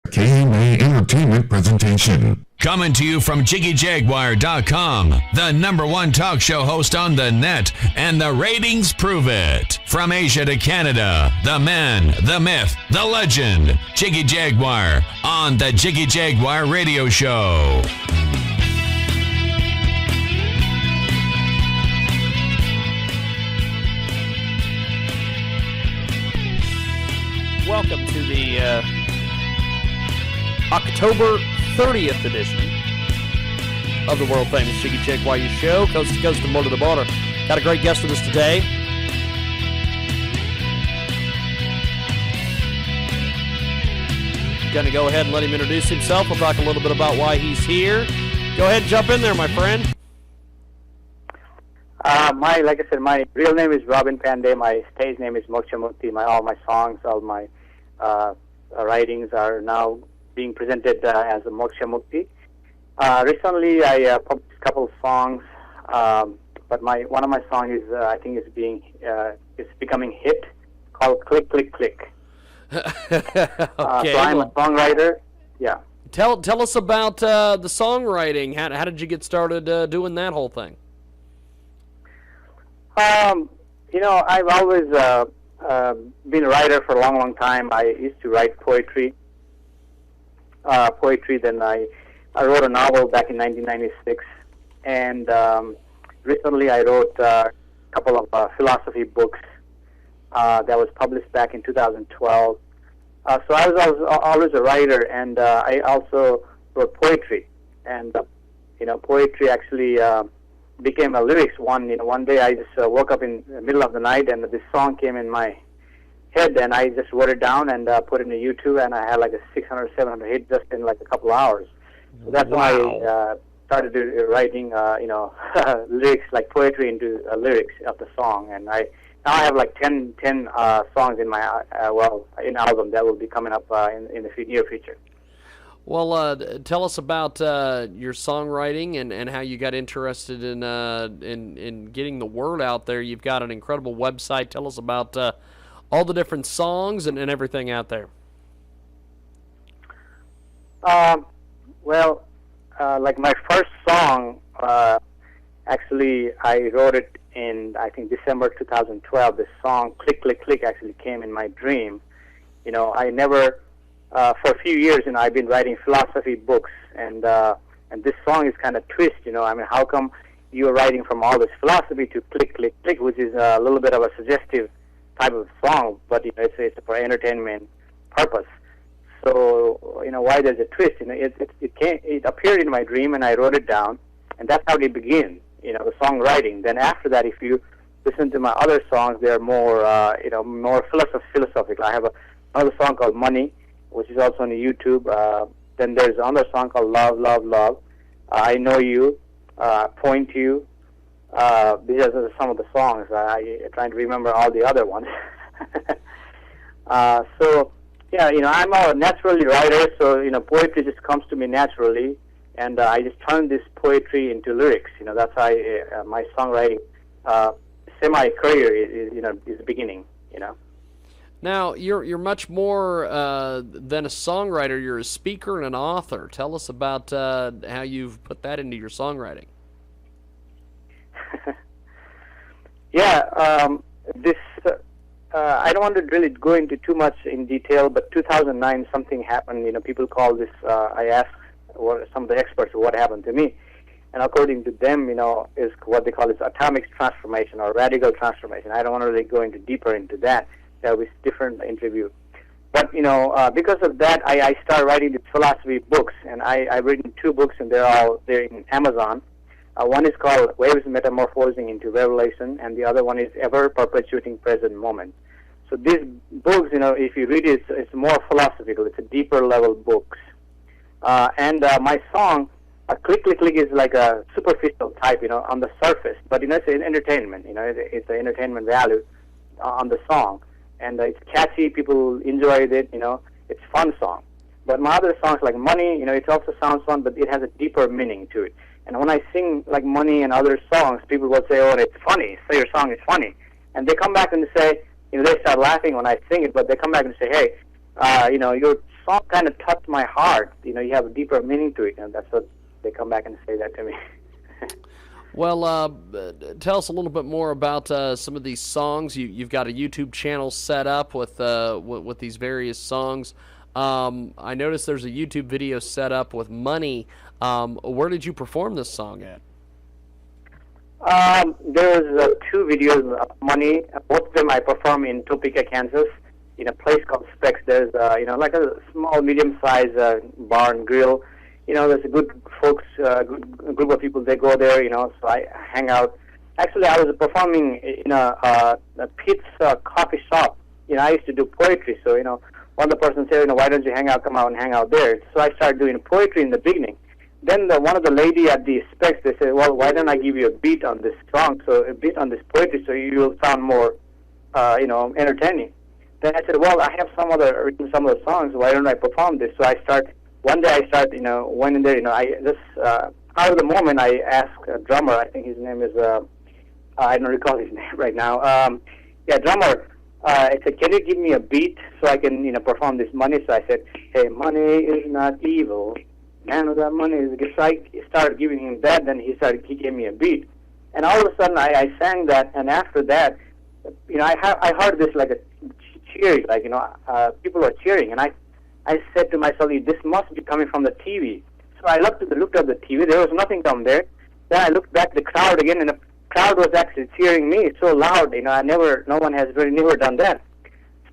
KMA Entertainment presentation. Coming to you from JiggyJaguar.com, the #1 talk show host on the net, and the ratings prove it. From Asia to Canada, the man, the myth, the legend, Jiggy Jaguar, on the Jiggy Jaguar Radio Show. Welcome to the October 30th edition of the world-famous Jiggy Jaguar Show, coast to coast and border to border. Got a great guest with us today. Going to go ahead and let him introduce himself. We'll talk a little bit about why he's here. Go ahead and jump in there, my friend. Like I said, my real name is Robin Pandey. My stage name is Moksha Mukti. All my songs, all my writings are now being presented as a Moksha Mukti. Recently, I published a couple of songs, but one of my songs is I think is becoming hit, called "Click Click Click." Okay, so I'm a songwriter. Yeah. Tell us about the songwriting. How did you get started doing that whole thing? I've always been a writer for a long, long time. I used to write poetry. Then I wrote a novel back in 1996, and recently I wrote a couple of philosophy books that was published back in 2012. So I was always a writer, and I also wrote poetry. And poetry actually became a lyrics. One day I just woke up in the middle of the night, and this song came in my head, and I just wrote it down and put it in YouTube, and I had like a 600, 700 hit just in like a couple hours. So that's why I started writing, lyrics, like poetry into lyrics of the song. And now I have like 10 songs in my in album that will be coming up in the near future. Well, tell us about your songwriting and how you got interested in getting the word out there. You've got an incredible website. Tell us about all the different songs and everything out there. Like my first song, actually I wrote it in, I think, December 2012. This song, Click, Click, Click, actually came in my dream. I never, for a few years, I've been writing philosophy books, and this song is kind of twist, how come you're writing from all this philosophy to click, click, click, which is a little bit of a suggestive type of song, but it's for entertainment purpose. So why there's a twist? It appeared in my dream, and I wrote it down, and that's how they begin. The songwriting. Then after that, if you listen to my other songs, they're more more philosophical. I have another song called Money, which is also on YouTube. Then there's another song called Love, Love, Love. I Know You, Point to You. These are some of the songs. I'm trying to remember all the other ones. I'm a naturally writer, so, poetry just comes to me naturally, and I just turn this poetry into lyrics. That's how my songwriting semi-career is beginning, Now, you're much more than a songwriter. You're a speaker and an author. Tell us about how you've put that into your songwriting. I don't want to really go into too much in detail, but 2009 something happened. People call this. I asked some of the experts what happened to me, and according to them, is what they call is atomic transformation or radical transformation. I don't want to really go deeper into that. That was a different interview. But because of that, I started writing these philosophy books, and I've written 2 books, and they're in Amazon. One is called Waves Metamorphosing into Revelation, and the other one is Ever Perpetuating Present Moment. So these books, if you read it, it's more philosophical. It's a deeper level books. And my song, Click, Click, Click is like a superficial type, on the surface. But, it's an entertainment, it's an entertainment value on the song. And it's catchy, people enjoyed it, it's a fun song. But my other songs like Money, it also sounds fun, but it has a deeper meaning to it. And when I sing like Money and other songs, people will say, oh, it's funny, so your song is funny. And they come back and say, they start laughing when I sing it, but they come back and say, hey, your song kind of touched my heart. You have a deeper meaning to it, and that's what they come back and say that to me. Well, tell us a little bit more about some of these songs. You've got a YouTube channel set up with these various songs. I noticed there's a YouTube video set up with Money. Where did you perform this song at? There's two videos of Money. Both of them I perform in Topeka, Kansas, in a place called Specs. There's like a small, medium-sized bar and grill. There's a good folks, good group of people. They go there. So I hang out. Actually, I was performing in a pizza coffee shop. I used to do poetry. So one of the persons said, why don't you come out and hang out there? So I started doing poetry in the beginning. Then one of the lady at the Specs, they said, well, why don't I give you a beat on this song, so a beat on this poetry, so you will sound more, entertaining. Then I said, well, I have written some other songs. Why don't I perform this? So one day I went in there. Out of the moment, I asked a drummer. I think his name is, I don't recall his name right now. Drummer. I said, can you give me a beat so I can, perform this Money? So I said, hey, money is not evil. Man without money is good. So I started giving him that. Then he gave me a beat. And all of a sudden, I sang that. And after that, I heard this like a cheering, people were cheering. And I said to myself, this must be coming from the TV. So I looked up the TV. There was nothing down there. Then I looked back at the crowd again, and the crowd was actually cheering me so loud. No one has really never done that.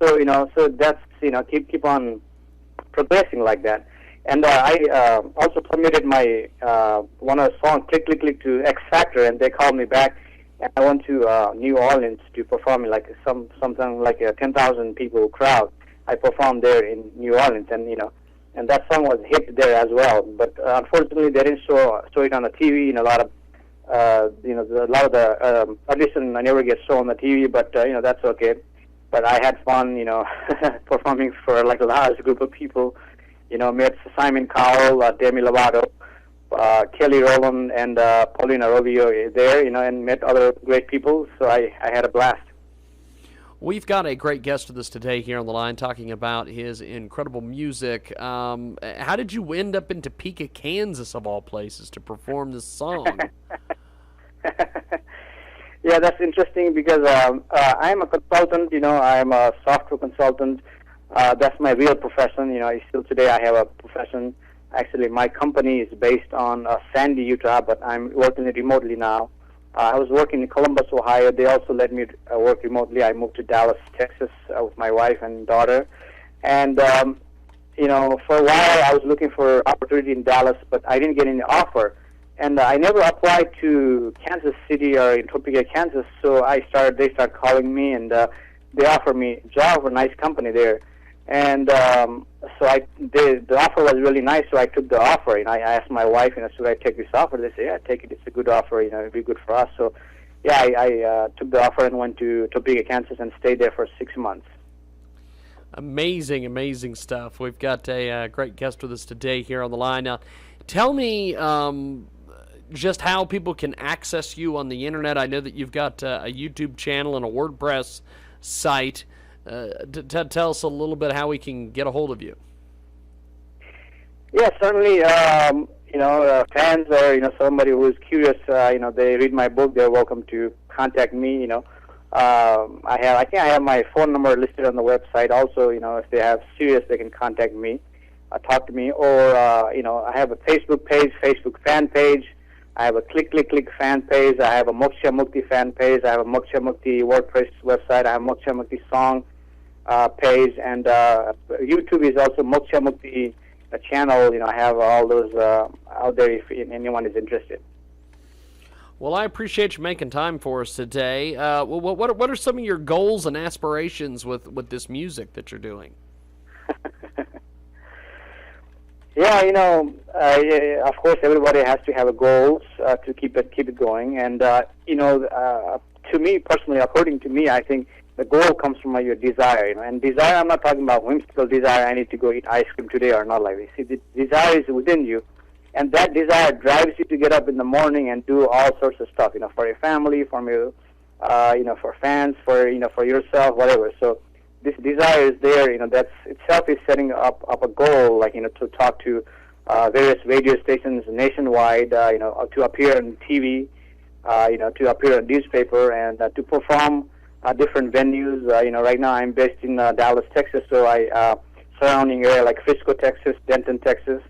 So so that's keep on progressing like that. And I also submitted my one of the song Click Click Click to X Factor, and they called me back. And I went to New Orleans to perform in like something like a 10,000 people crowd. I performed there in New Orleans, and that song was hit there as well. But unfortunately, they didn't show it on the TV. A lot of the audition I never get shown on the TV. But that's okay. But I had fun, performing for like a large group of people. Met Simon Cowell, Demi Lovato, Kelly Rowland, and Paulina Rubio there, and met other great people. So I had a blast. We've got a great guest with us today here on the line talking about his incredible music. How did you end up in Topeka, Kansas, of all places, to perform this song? Yeah, that's interesting because I'm a consultant, I'm a software consultant. That's my real profession. Still today I have a profession. Actually, my company is based on Sandy, Utah, but I'm working remotely now. I was working in Columbus, Ohio. They also let me work remotely. I moved to Dallas, Texas with my wife and daughter. And, for a while I was looking for opportunity in Dallas, but I didn't get any offer. And I never applied to Kansas City or in Topeka, Kansas, so they started calling me, and they offered me a job for a nice company there. And so the offer was really nice, so I took the offer. And I asked my wife, should I take this offer? They said, yeah, take it. It's a good offer. It'll be good for us. So, yeah, I took the offer and went to Topeka, Kansas, and stayed there for 6 months. Amazing, amazing stuff. We've got a great guest with us today here on the line. Now, tell me just how people can access you on the internet. I know that you've got a YouTube channel and a WordPress site. Tell us a little bit how we can get a hold of you. Yeah, certainly. Fans or somebody who is curious. They read my book. They're welcome to contact me. I think I have my phone number listed on the website. Also, if they have serious, they can contact me, talk to me. Or I have a Facebook page, Facebook fan page. I have a Click Click Click fan page. I have a Moksha Mukti fan page. I have a Moksha Mukti WordPress website. I have a Moksha Mukti song page, and YouTube is also Moksha Mukti channel. I have all those out there if anyone is interested. Well, I appreciate you making time for us today. What are some of your goals and aspirations with this music that you're doing? Yeah, of course, everybody has to have a goals to keep it going. And to me personally, according to me, I think the goal comes from your desire. And desire, I'm not talking about whimsical desire. I need to go eat ice cream today or not like this. See, the desire is within you, and that desire drives you to get up in the morning and do all sorts of stuff. For your family, for your, for fans, for yourself, whatever. So this desire is there. That's itself is setting up a goal, like to talk to various radio stations nationwide, to appear on TV, to appear in newspaper, and to perform different venues. Right now I'm based in Dallas, Texas, so I surrounding area like Frisco, Texas, Denton, Texas,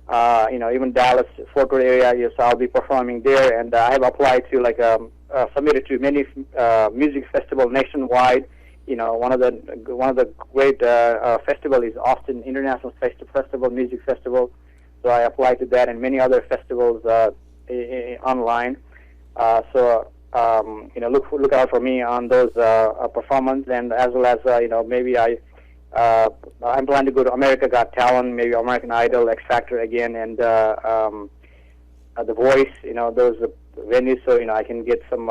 even Dallas, Fort Worth area. Yes, I'll be performing there, and I have applied to submitted to many music festival nationwide. One of the great festival is Austin International Festival, Music Festival. So I applied to that and many other festivals online. Look out for me on those performance, and as well as maybe I'm planning to go to America Got Talent, maybe American Idol, X Factor again, and The Voice. Those venues, so I can get some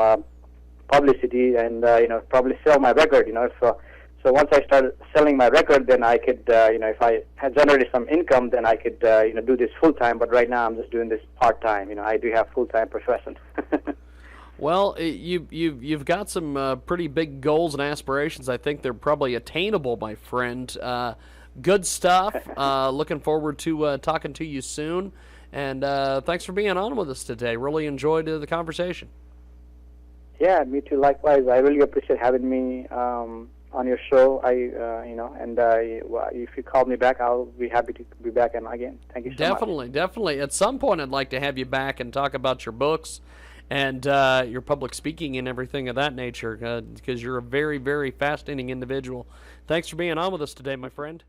publicity and probably sell my record. So once I start selling my record, then I could, if I had generated some income, then I could, do this full time. But right now, I'm just doing this part time. I do have full time profession. Well, you've got some pretty big goals and aspirations. I think they're probably attainable, my friend. Good stuff. Looking forward to talking to you soon. And thanks for being on with us today. Really enjoyed the conversation. Yeah, me too. Likewise, I really appreciate having me on your show. If you call me back, I'll be happy to be back on again. Thank you so much. Definitely. At some point, I'd like to have you back and talk about your books and your public speaking and everything of that nature, because you're a very, very fascinating individual. Thanks for being on with us today, my friend.